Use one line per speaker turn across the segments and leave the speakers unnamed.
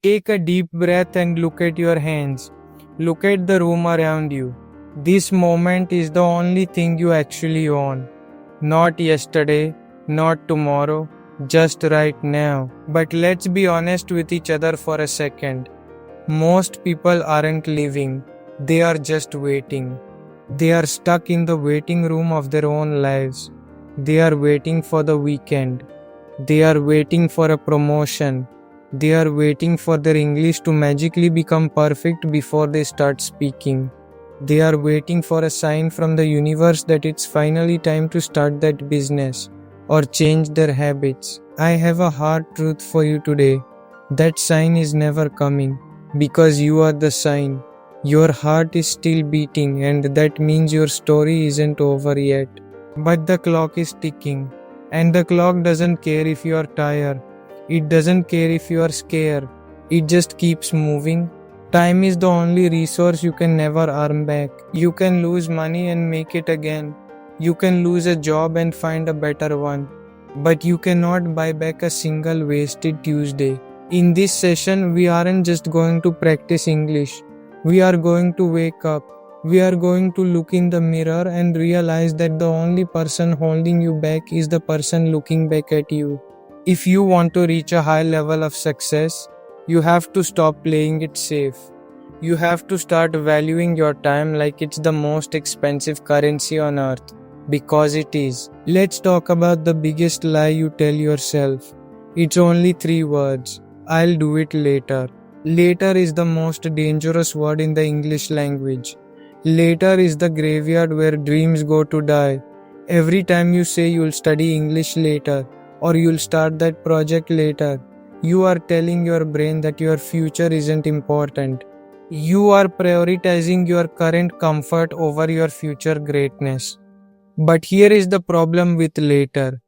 Take a deep breath and look at your hands. Look at the room around you. This moment is the only thing you actually own. Not yesterday, not tomorrow, just right now. But let's be honest with each other for a second. Most people aren't living, they are just waiting. They are stuck in the waiting room of their own lives. They are waiting for the weekend. They are waiting for a promotion. They are waiting for their English to magically become perfect before they start speaking. They are waiting for a sign from the universe that it's finally time to start that business or change their habits. I have a hard truth for you today. That sign is never coming because you are the sign. Your heart is still beating, and that means your story isn't over yet. But the clock is ticking, and the clock doesn't care if you are tired. It doesn't care if you are scared. It just keeps moving. Time is the only resource you can never earn back. You can lose money and make it again. You can lose a job and find a better one. But you cannot buy back a single wasted Tuesday. In this session, we aren't just going to practice English. We are going to wake up. We are going to look in the mirror and realize that the only person holding you back is the person looking back at you. If you want to reach a high level of success, you have to stop playing it safe. You have to start valuing your time like it's the most expensive currency on earth. Because it is. Let's talk about the biggest lie you tell yourself. It's only 3 words. I'll do it later. Later is the most dangerous word in the English language. Later is the graveyard where dreams go to die. Every time you say you'll study English later, or you'll start that project later, you are telling your brain that your future isn't important. You are prioritizing your current comfort over your future greatness. But here is the problem with later.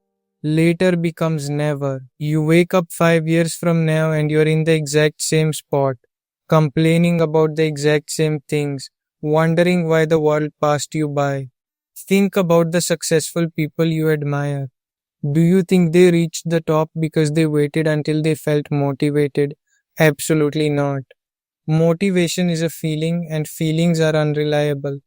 Later becomes never. You wake up 5 years from now and you're in the exact same spot, complaining about the exact same things, wondering why the world passed you by. Think about the successful people you admire. Do you think they reached the top because they waited until they felt motivated? Absolutely not. Motivation is a feeling, and feelings are unreliable.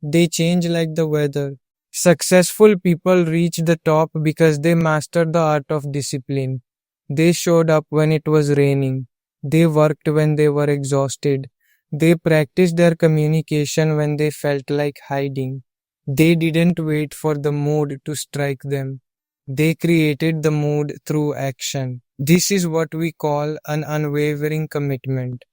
They change like the weather. Successful people reach the top because they mastered the art of discipline. They showed up when it was raining. They worked when they were exhausted. They practiced their communication when they felt like hiding. They didn't wait for the mood to strike them. They created the mood through action. This is what we call an unwavering commitment.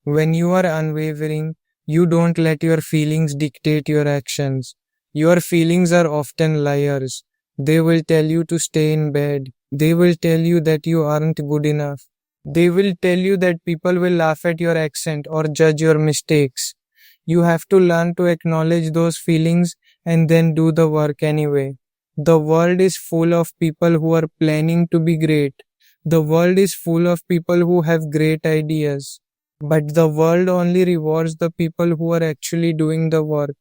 When you are unwavering, you don't let your feelings dictate your actions. Your feelings are often liars. They will tell you to stay in bed. They will tell you that you aren't good enough. They will tell you that people will laugh at your accent or judge your mistakes. You have to learn to acknowledge those feelings and then do the work anyway. The world is full of people who are planning to be great. The world is full of people who have great ideas. But the world only rewards the people who are actually doing the work.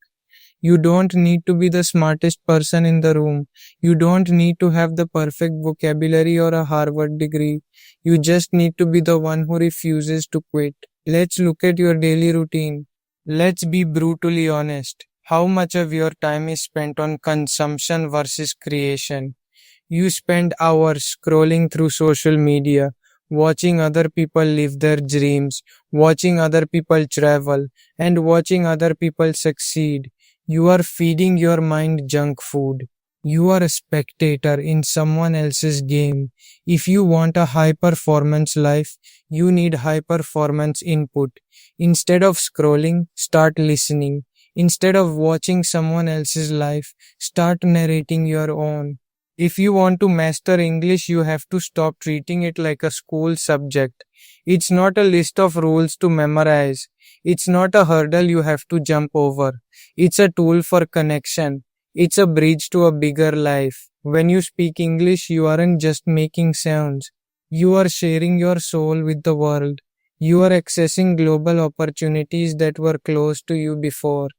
You don't need to be the smartest person in the room. You don't need to have the perfect vocabulary or a Harvard degree. You just need to be the one who refuses to quit. Let's look at your daily routine. Let's be brutally honest. How much of your time is spent on consumption versus creation? You spend hours scrolling through social media, watching other people live their dreams, watching other people travel, and watching other people succeed. You are feeding your mind junk food. You are a spectator in someone else's game. If you want a high performance life, you need high performance input. Instead of scrolling, start listening. Instead of watching someone else's life, start narrating your own. If you want to master English, you have to stop treating it like a school subject. It's not a list of rules to memorize. It's not a hurdle you have to jump over. It's a tool for connection. It's a bridge to a bigger life. When you speak English, you aren't just making sounds. You are sharing your soul with the world. You are accessing global opportunities that were closed to you before.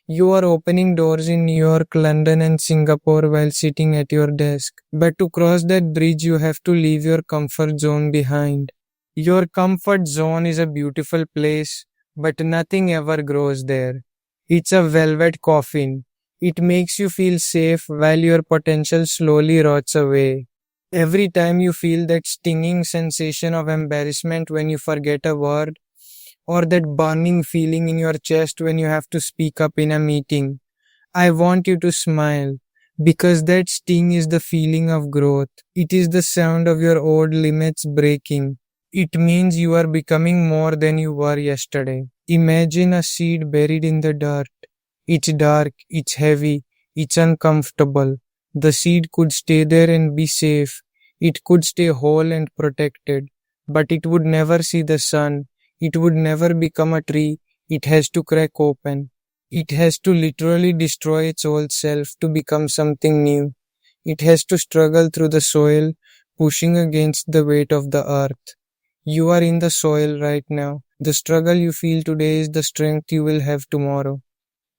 You are opening doors in New York, London, and Singapore while sitting at your desk. But to cross that bridge, you have to leave your comfort zone behind. Your comfort zone is a beautiful place, but nothing ever grows there. It's a velvet coffin. It makes you feel safe while your potential slowly rots away. Every time you feel that stinging sensation of embarrassment when you forget a word, or that burning feeling in your chest when you have to speak up in a meeting, I want you to smile, because that sting is the feeling of growth. It is the sound of your old limits breaking. It means you are becoming more than you were yesterday. Imagine a seed buried in the dirt. It's dark, it's heavy, it's uncomfortable. The seed could stay there and be safe. It could stay whole and protected. But it would never see the sun. It would never become a tree. It has to crack open. It has to literally destroy its old self to become something new. It has to struggle through the soil, pushing against the weight of the earth. You are in the soil right now. The struggle you feel today is the strength you will have tomorrow.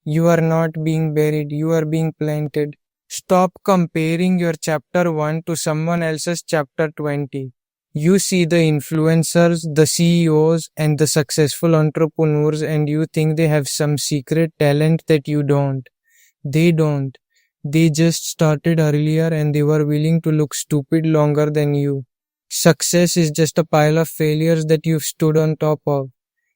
You are not being buried, you are being planted. Stop comparing your chapter 1 to someone else's chapter 20. You see the influencers, the CEOs, and the successful entrepreneurs, and you think they have some secret talent that you don't. They don't. They just started earlier and they were willing to look stupid longer than you. Success is just a pile of failures that you've stood on top of.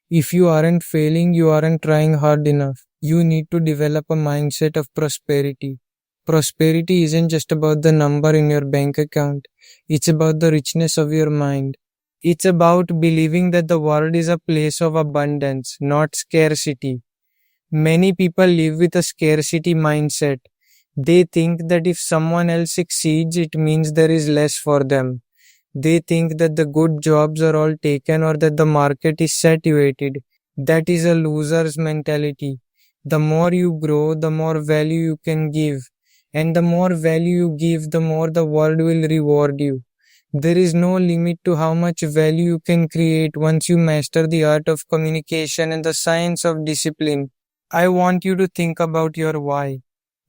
If you aren't failing, you aren't trying hard enough. You need to develop a mindset of prosperity. Prosperity isn't just about the number in your bank account, it's about the richness of your mind. It's about believing that the world is a place of abundance, not scarcity. Many people live with a scarcity mindset. They think that if someone else succeeds, it means there is less for them. They think that the good jobs are all taken or that the market is saturated. That is a loser's mentality. The more you grow, the more value you can give. And the more value you give, the more the world will reward you. There is no limit to how much value you can create once you master the art of communication and the science of discipline. I want you to think about your why.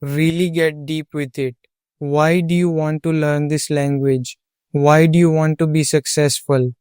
Really get deep with it. Why do you want to learn this language? Why do you want to be successful?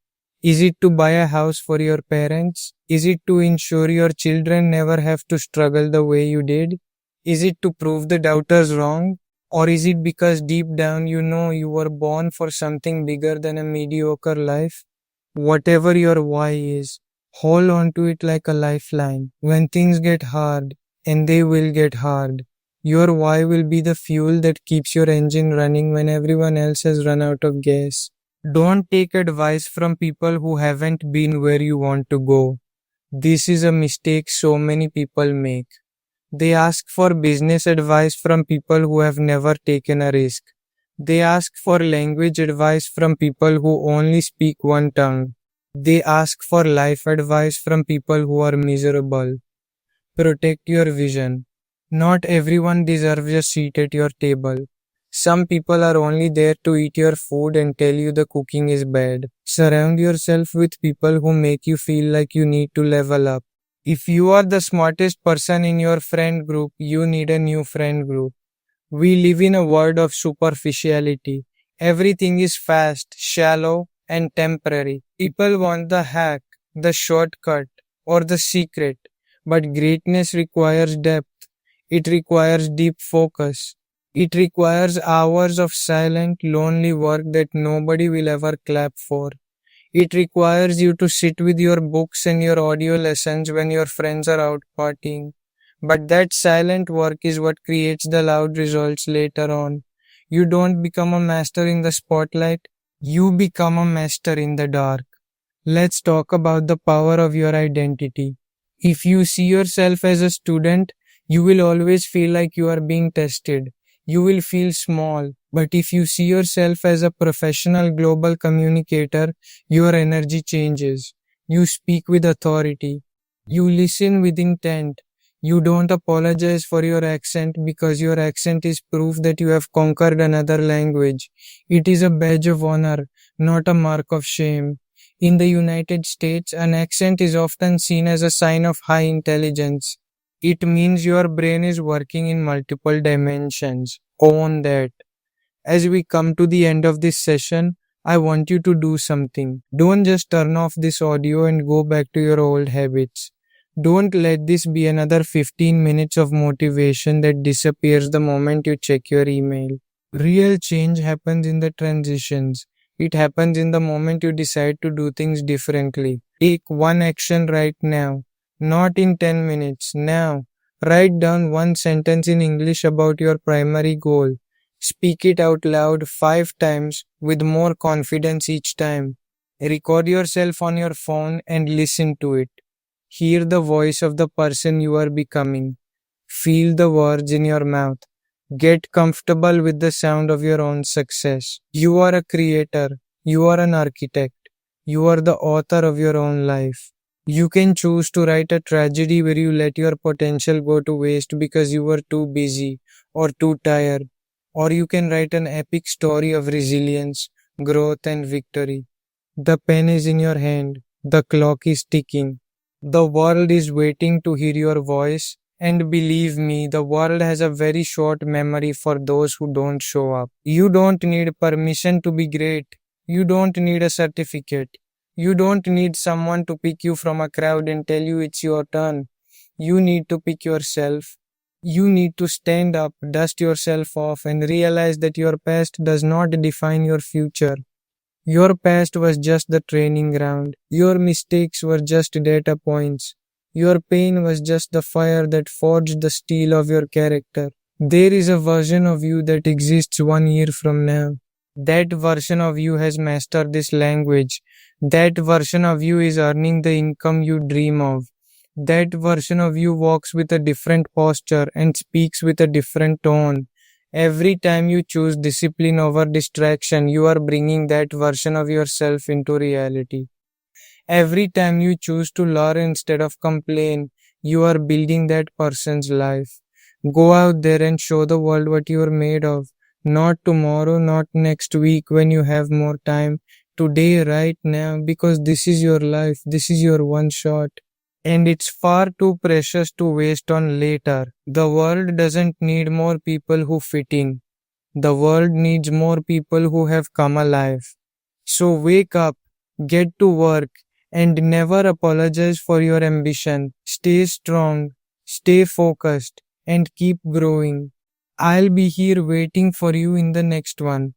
Is it to buy a house for your parents? Is it to ensure your children never have to struggle the way you did? Is it to prove the doubters wrong? Or is it because deep down you know you were born for something bigger than a mediocre life? Whatever your why is, hold on to it like a lifeline. When things get hard, and they will get hard, your why will be the fuel that keeps your engine running when everyone else has run out of gas. Don't take advice from people who haven't been where you want to go. This is a mistake so many people make. They ask for business advice from people who have never taken a risk. They ask for language advice from people who only speak one tongue. They ask for life advice from people who are miserable. Protect your vision. Not everyone deserves a seat at your table. Some people are only there to eat your food and tell you the cooking is bad. Surround yourself with people who make you feel like you need to level up. If you are the smartest person in your friend group, you need a new friend group. We live in a world of superficiality. Everything is fast, shallow, and temporary. People want the hack, the shortcut, or the secret. But greatness requires depth. It requires deep focus. It requires hours of silent, lonely work that nobody will ever clap for. It requires you to sit with your books and your audio lessons when your friends are out partying. But that silent work is what creates the loud results later on. You don't become a master in the spotlight, you become a master in the dark. Let's talk about the power of your identity. If you see yourself as a student, you will always feel like you are being tested. You will feel small. But if you see yourself as a professional global communicator, your energy changes. You speak with authority. You listen with intent. You don't apologize for your accent because your accent is proof that you have conquered another language. It is a badge of honor, not a mark of shame. In the United States, an accent is often seen as a sign of high intelligence. It means your brain is working in multiple dimensions. Own that. As we come to the end of this session, I want you to do something. Don't just turn off this audio and go back to your old habits. Don't let this be another 15 minutes of motivation that disappears the moment you check your email. Real change happens in the transitions. It happens in the moment you decide to do things differently. Take one action right now, not in 10 minutes, now. Write down one sentence in English about your primary goal. Speak it out loud 5 times with more confidence each time. Record yourself on your phone and listen to it. Hear the voice of the person you are becoming. Feel the words in your mouth. Get comfortable with the sound of your own success. You are a creator. You are an architect. You are the author of your own life. You can choose to write a tragedy where you let your potential go to waste because you were too busy or too tired. Or you can write an epic story of resilience, growth, and victory. The pen is in your hand. The clock is ticking. The world is waiting to hear your voice, and believe me, the world has a very short memory for those who don't show up. You don't need permission to be great. You don't need a certificate. You don't need someone to pick you from a crowd and tell you it's your turn. You need to pick yourself. You need to stand up, dust yourself off, and realize that your past does not define your future. Your past was just the training ground. Your mistakes were just data points. Your pain was just the fire that forged the steel of your character. There is a version of you that exists 1 year from now. That version of you has mastered this language. That version of you is earning the income you dream of. That version of you walks with a different posture and speaks with a different tone. Every time you choose discipline over distraction, you are bringing that version of yourself into reality. Every time you choose to learn instead of complain, you are building that person's life. Go out there and show the world what you are made of. Not tomorrow, not next week when you have more time. Today, right now, because this is your life, this is your one shot. And it's far too precious to waste on later. The world doesn't need more people who fit in. The world needs more people who have come alive. So wake up, get to work, and never apologize for your ambition. Stay strong, stay focused, and keep growing. I'll be here waiting for you in the next one.